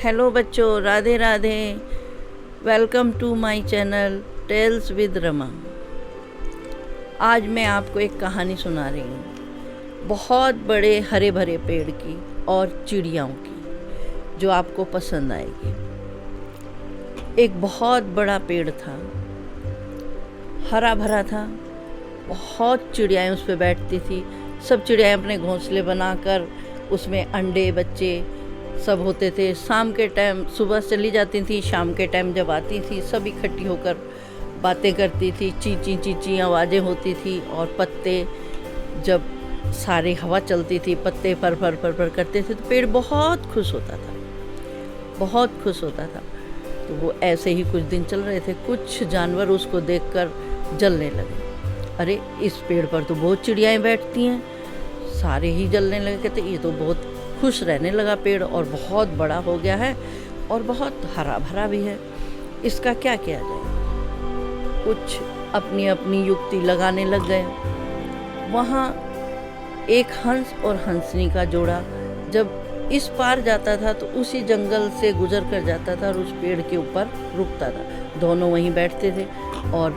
Hello बच्चों, Radhe Radhe. Welcome to my channel tales with Rama. आज मैं आपको एक कहानी सुना रही हूँ, बहुत बड़े हरे भरे पेड़ की और चिड़ियाओं की, जो आपको पसंद आएगी। एक बहुत बड़ा पेड़ था, हरा भरा था, बहुत चिड़ियाएँ उस पर बैठती थी। सब चिड़ियाएँ अपने घोंसले बनाकर उसमें अंडे बच्चे सब होते थे। शाम के टाइम सुबह चली जाती थी, शाम के टाइम जब आती थी सब इकट्ठी होकर बातें करती थी, ची ची आवाज़ें होती थी। और पत्ते जब सारी हवा चलती थी, पत्ते फर फर फर फर करते थे तो पेड़ बहुत खुश होता था, बहुत खुश होता था। तो वो ऐसे ही कुछ दिन चल रहे थे। कुछ जानवर उसको देखकर जलने लगे। अरे, इस पेड़ पर तो बहुत चिड़ियाएँ बैठती हैं। सारे ही जलने लगे, कहते ये तो बहुत खुश रहने लगा पेड़, और बहुत बड़ा हो गया है और बहुत हरा भरा भी है, इसका क्या किया जाए। कुछ अपनी अपनी युक्ति लगाने लग गए। वहाँ एक हंस और हंसनी का जोड़ा जब इस पार जाता था तो उसी जंगल से गुजर कर जाता था और उस पेड़ के ऊपर रुकता था। दोनों वहीं बैठते थे और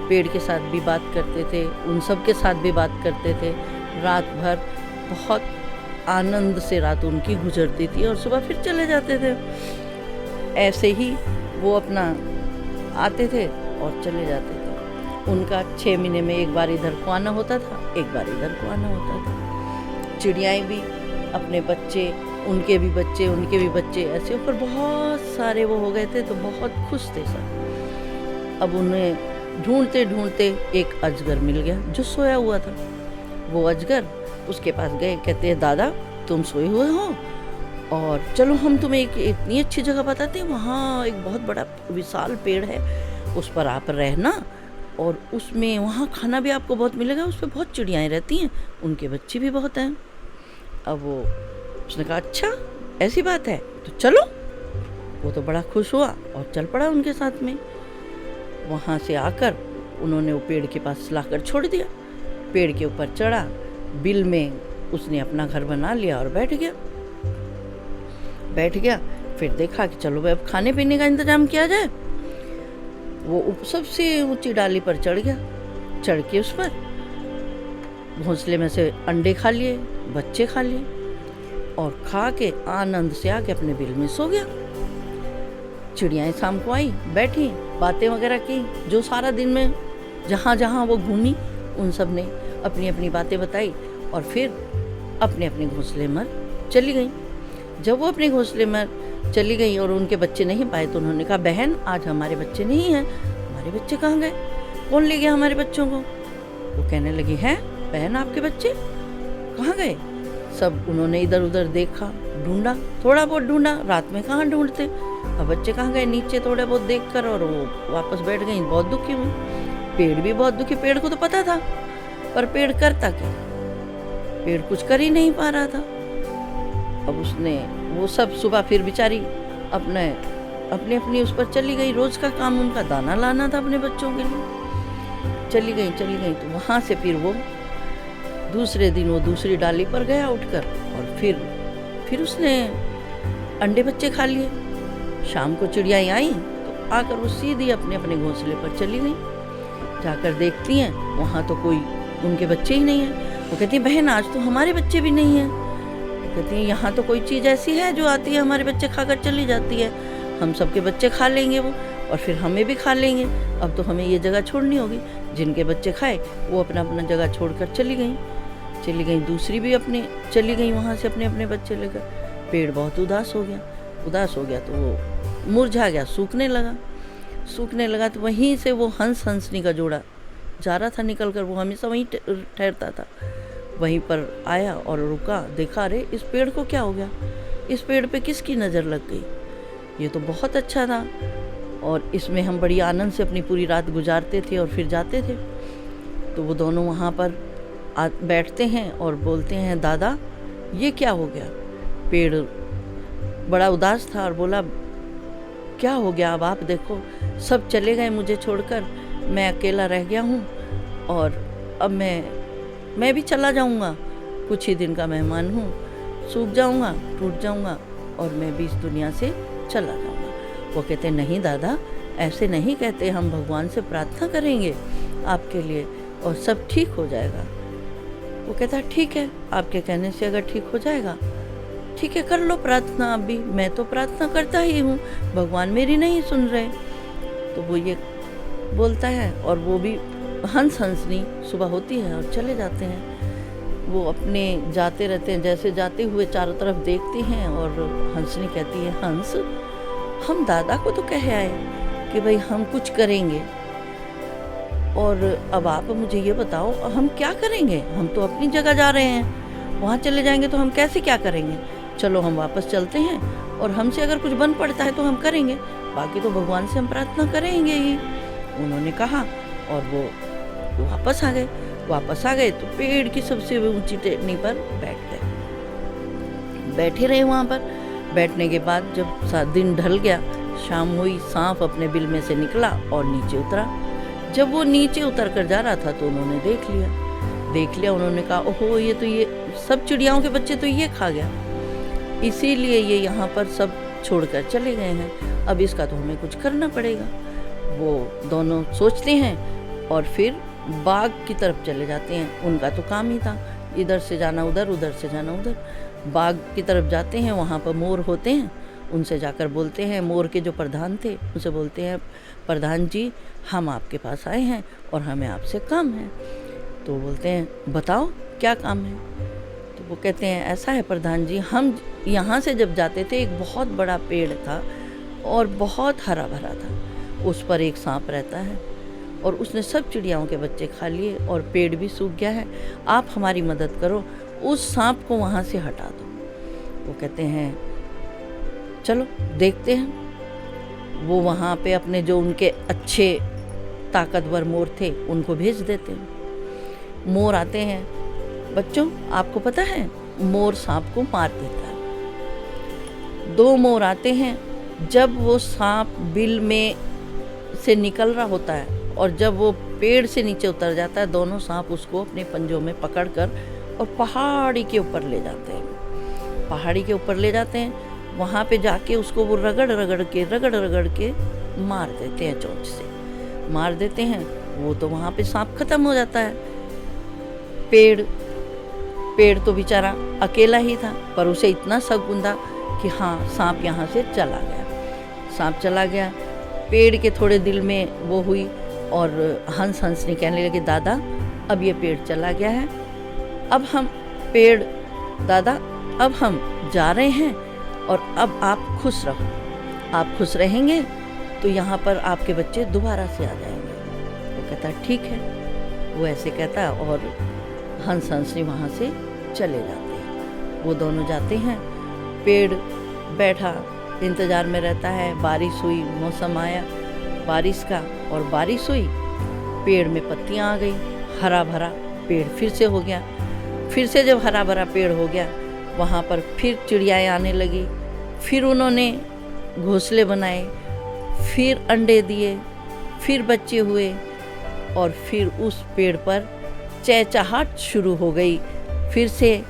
पेड़ के साथ भी बात करते थे, उन सब के साथ भी बात करते थे। रात भर बहुत आनंद से रात उनकी गुजरती थी और सुबह फिर चले जाते थे। ऐसे ही वो अपना आते थे और चले जाते थे। उनका 6 महीने में एक बार इधर को आना होता था, एक बार इधर को आना होता था। चिड़ियाएँ भी अपने बच्चे, उनके भी बच्चे, उनके भी बच्चे, ऐसे ऊपर बहुत सारे वो हो गए थे, तो बहुत खुश थे सब। अब उन्हें ढूंढते ढूंढते एक अजगर मिल गया जो सोया हुआ था। वो अजगर उसके पास गए, कहते हैं दादा तुम सोए हुए हो और चलो हम तुम्हें एक इतनी अच्छी जगह बताते हैं। वहाँ एक बहुत बड़ा विशाल पेड़ है, उस पर आप रहना और उसमें वहाँ खाना भी आपको बहुत मिलेगा। उस पर बहुत चिड़ियाएँ रहती हैं, उनके बच्चे भी बहुत हैं। अब वो उसने कहा अच्छा ऐसी बात है तो चलो। वो तो बड़ा खुश हुआ और चल पड़ा उनके साथ में। वहाँ से आकर उन्होंने वो पेड़ के पास लाकर छोड़ दिया। पेड़ के ऊपर चढ़ा, बिल में उसने अपना घर बना लिया और बैठ गया। फिर देखा कि चलो भाई अब खाने पीने का इंतजाम किया जाए। वो सबसे ऊंची डाली पर चढ़ गया। चढ़ के उस पर घोंसले में से अंडे खा लिए, बच्चे खा लिए और खा के आनंद से आके अपने बिल में सो गया। चिड़ियाएँ शाम को आई, बैठी, बातें वगैरह की, जो सारा दिन में जहाँ जहाँ वो घूमी उन सब ने अपनी अपनी बातें बताई और फिर अपने अपने घोंसले में चली गई। जब वो अपने घोंसले में चली गई और उनके बच्चे नहीं पाए तो उन्होंने कहा बहन आज हमारे बच्चे नहीं हैं, हमारे बच्चे कहाँ गए, कौन ले गया हमारे बच्चों को। वो कहने लगी हैं बहन आपके बच्चे कहाँ गए। सब उन्होंने इधर उधर देखा, ढूंढा, थोड़ा बहुत ढूंढा, रात में कहाँ ढूंढते। अब बच्चे कहाँ गए, नीचे थोड़े बहुत देख कर और वो वापस बैठ गई, बहुत दुखी हुई। पेड़ भी बहुत दुखी, पेड़ को तो पता था पर पेड़ करता क्या, पेड़ कुछ कर ही नहीं पा रहा था। अब उसने वो सब सुबह फिर बेचारी अपने अपनी उस पर चली गई। रोज का काम उनका दाना लाना था अपने बच्चों के लिए। चली गई तो वहाँ से फिर वो दूसरे दिन वो दूसरी डाली पर गया उठकर और फिर उसने अंडे बच्चे खा लिए। शाम को चिड़ियाएँ आई तो आकर वो सीधी अपने अपने घोंसले पर चली गई। जाकर देखती हैं वहाँ तो कोई उनके बच्चे ही नहीं हैं। वो कहती है बहन आज तो हमारे बच्चे भी नहीं हैं। कहती है यहाँ तो कोई चीज़ ऐसी है जो आती है हमारे बच्चे खाकर चली जाती है, हम सबके बच्चे खा लेंगे वो और फिर हमें भी खा लेंगे। अब तो हमें ये जगह छोड़नी होगी। जिनके बच्चे खाए वो अपना अपना जगह छोड़कर चली गई। दूसरी भी अपने चली गई वहाँ से अपने अपने बच्चे लेकर। पेड़ बहुत उदास हो गया तो वो मुरझा गया, सूखने लगा। तो वहीं से वो हंसनी का जोड़ा जा रहा था निकल कर, वो हमेशा वहीं ठहरता था। वहीं पर आया और रुका, देखा अरे इस पेड़ को क्या हो गया, इस पेड़ पे किसकी नज़र लग गई। ये तो बहुत अच्छा था और इसमें हम बड़ी आनंद से अपनी पूरी रात गुजारते थे और फिर जाते थे। तो वो दोनों वहाँ पर बैठते हैं और बोलते हैं दादा ये क्या हो गया। पेड़ बड़ा उदास था और बोला क्या हो गया, अब आप देखो सब चले गए मुझे छोड़कर, मैं अकेला रह गया हूँ और अब मैं भी चला जाऊँगा, कुछ ही दिन का मेहमान हूँ, सूख जाऊँगा, टूट जाऊँगा, और मैं भी इस दुनिया से चला जाऊँगा। वो कहते नहीं दादा, ऐसे नहीं कहते, हम भगवान से प्रार्थना करेंगे आपके लिए और सब ठीक हो जाएगा। वो कहता ठीक है, आपके कहने से अगर ठीक हो जाएगा ठीक है, कर लो प्रार्थना आप भी, मैं तो प्रार्थना करता ही हूँ, भगवान मेरी नहीं सुन रहे। तो वो ये बोलता है और वो भी हंसनी सुबह होती है और चले जाते हैं। वो अपने जाते रहते हैं, जैसे जाते हुए चारों तरफ देखते हैं और हंसनी कहती है हंस, हम दादा को तो कह आए कि भाई हम कुछ करेंगे, और अब आप मुझे ये बताओ हम क्या करेंगे, हम तो अपनी जगह जा रहे हैं, वहाँ चले जाएंगे तो हम कैसे क्या करेंगे, चलो हम वापस चलते हैं और हमसे अगर कुछ बन पड़ता है तो हम करेंगे, बाकी तो भगवान से हम प्रार्थना करेंगे ही। उन्होंने कहा और वो वापस आ गए। वापस आ गए तो पेड़ की सबसे ऊंची टहनी पर बैठ गए। बैठे रहे वहाँ पर। बैठने के बाद जब दिन ढल गया, शाम हुई, सांप अपने बिल में से निकला और नीचे उतरा। जब वो नीचे उतर कर जा रहा था तो उन्होंने देख लिया। उन्होंने कहा ओहो, ये सब चिड़ियाओं के बच्चे तो ये खा गया, इसीलिए ये यहाँ पर सब छोड़कर चले गए हैं, अब इसका तो हमें कुछ करना पड़ेगा। वो दोनों सोचते हैं और फिर बाग की तरफ चले जाते हैं। उनका तो काम ही था इधर से जाना उधर, उधर से जाना उधर। बाग की तरफ जाते हैं, वहाँ पर मोर होते हैं, उनसे जाकर बोलते हैं, मोर के जो प्रधान थे उनसे बोलते हैं, प्रधान जी हम आपके पास आए हैं और हमें आपसे काम है। तो बोलते हैं बताओ क्या काम है। तो वो कहते हैं ऐसा है प्रधान जी, हम यहाँ से जब जाते थे एक बहुत बड़ा पेड़ था और बहुत हरा भरा था, उस पर एक सांप रहता है और उसने सब चिड़ियाओं के बच्चे खा लिए और पेड़ भी सूख गया है, आप हमारी मदद करो, उस सांप को वहाँ से हटा दो। वो कहते हैं चलो देखते हैं। वो वहाँ पे अपने जो उनके अच्छे ताकतवर मोर थे उनको भेज देते हैं। मोर आते हैं। बच्चों आपको पता है मोर सांप को मार देता है। 2 मोर आते हैं। जब वो सांप बिल में से निकल रहा होता है और जब वो पेड़ से नीचे उतर जाता है, दोनों सांप उसको अपने पंजों में पकड़कर और पहाड़ी के ऊपर ले जाते हैं। पहाड़ी के ऊपर ले जाते हैं, वहाँ पे जाके उसको वो रगड़ रगड़ के मार देते हैं, चोंच से मार देते हैं। वो तो वहाँ पे सांप खत्म हो जाता है। पेड़ तो बेचारा अकेला ही था, पर उसे इतना शक गुंदा कि हाँ सांप यहाँ से चला गया। सांप चला गया। पेड़ के थोड़े दिल में वो हुई और हंसनी कहने लगे दादा अब ये पेड़ चला गया है, अब हम जा रहे हैं और अब आप खुश रहो, आप खुश रहेंगे तो यहाँ पर आपके बच्चे दोबारा से आ जाएंगे। वो कहता ठीक है। वो ऐसे कहता और हंसनी वहाँ से चले जाते हैं। वो दोनों जाते हैं। पेड़ बैठा इंतज़ार में रहता है। बारिश हुई, मौसम आया बारिश का और बारिश हुई, पेड़ में पत्तियाँ आ गई, हरा भरा पेड़ फिर से हो गया। फिर से जब हरा भरा पेड़ हो गया, वहाँ पर फिर चिड़ियाएँ आने लगी, फिर उन्होंने घोंसले बनाए, फिर अंडे दिए, फिर बच्चे हुए और फिर उस पेड़ पर चहचहाहट शुरू हो गई फिर से।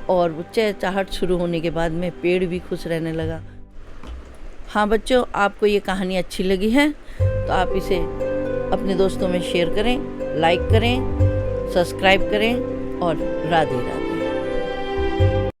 और वो चहचहाहट शुरू होने के बाद में पेड़ भी खुश रहने लगा। हाँ बच्चों, आपको ये कहानी अच्छी लगी है तो आप इसे अपने दोस्तों में शेयर करें, लाइक करें, सब्सक्राइब करें और राधे राधे।